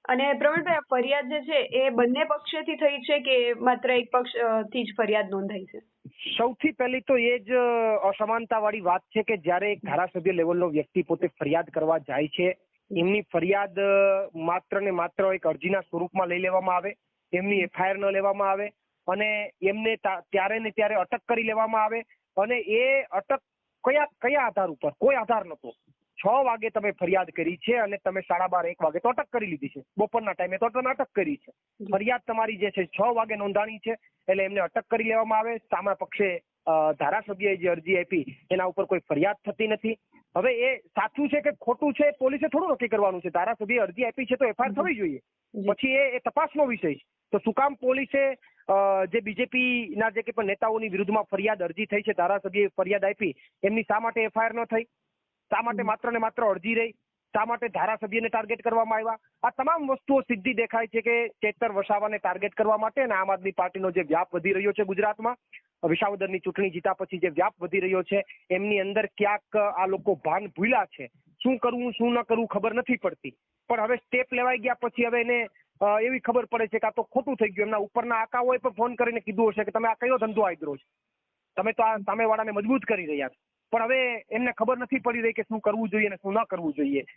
અને પ્રવીણભાઈ, આ ફરિયાદ જે છે એ બંને પક્ષેથી થઈ છે કે માત્ર એક પક્ષથી જ ફરિયાદ નોંધાઈ છે? સૌથી પહેલી તો એ જ અસમાનતા વાળી વાત છે કે જ્યારે એક ધારાસભ્ય લેવલનો વ્યક્તિ પોતે ફરિયાદ કરવા જાય છે, એમની ફરિયાદ માત્ર ને માત્ર એક અરજીના સ્વરૂપમાં લઈ લેવામાં આવે, એમની એફઆઈઆર ન લેવામાં આવે અને એમને ત્યારે ને ત્યારે અટક કરી લેવામાં આવે. અને એ અટક કયા આધાર ઉપર? કોઈ આધાર નતો. 6 વાગે તમે ફરિયાદ કરી છે અને તમે 12:30 1 વાગે તો અટક કરી લીધી છે. બપોરના ટાઈમે તો તમે અટક કરી છે. ફરિયાદ તમારી જે છે 6 વાગે નોંધાણી છે, એટલે એમને અટક કરી લેવામાં આવે. સામા પક્ષે ધારાસભ્યએ જે અરજી આપી એના ઉપર કોઈ ફરિયાદ થતી નથી. હવે એ સાચું છે કે ખોટું છે પોલીસે થોડું નક્કી કરવાનું છે. ધારાસભ્યએ અરજી આપી છે તો એફઆઈઆર થવી જોઈએ, પછી એ તપાસનો વિષય છે. તો શું કામ પોલીસે જે બીજેપી ના જે પણ નેતાઓની વિરુદ્ધમાં ફરિયાદ અરજી થઈ છે, ધારાસભ્યએ ફરિયાદ આપી, એમની શા માટે એફઆઈઆર ન થઈ? શા માટે માત્ર ને માત્ર અરજી રહી? શા માટે ધારાસભ્યને ટાર્ગેટ કરવામાં આવ્યા? આ તમામ વસ્તુઓ સીધી દેખાય છે કે ચેતર વસાવાને ટાર્ગેટ કરવા માટે અને આમ આદમી પાર્ટીનો જે વ્યાપ વધી રહ્યો છે ગુજરાતમાં, વિસાવદરની ચૂંટણી જીતા પછી જે વ્યાપ વધી રહ્યો છે, એમની અંદર ક્યાંક આ લોકો ભાન ભૂલ્યા છે. શું કરવું શું ન કરવું ખબર નથી પડતી, પણ હવે સ્ટેપ લેવાઈ ગયા પછી હવે એને એવી ખબર પડે છે કે આ તો ખોટું થઈ ગયું. એમના ઉપરના આકાઓએ પણ ફોન કરીને કીધું હશે કે તમે આ કયો ધંધો આદરો છો, તમે તો આ સામેવાળાને મજબૂત કરી રહ્યા છો. પણ હવે એમને ખબર નથી પડી રહી કે શું કરવું જોઈએ અને શું ન કરવું જોઈએ.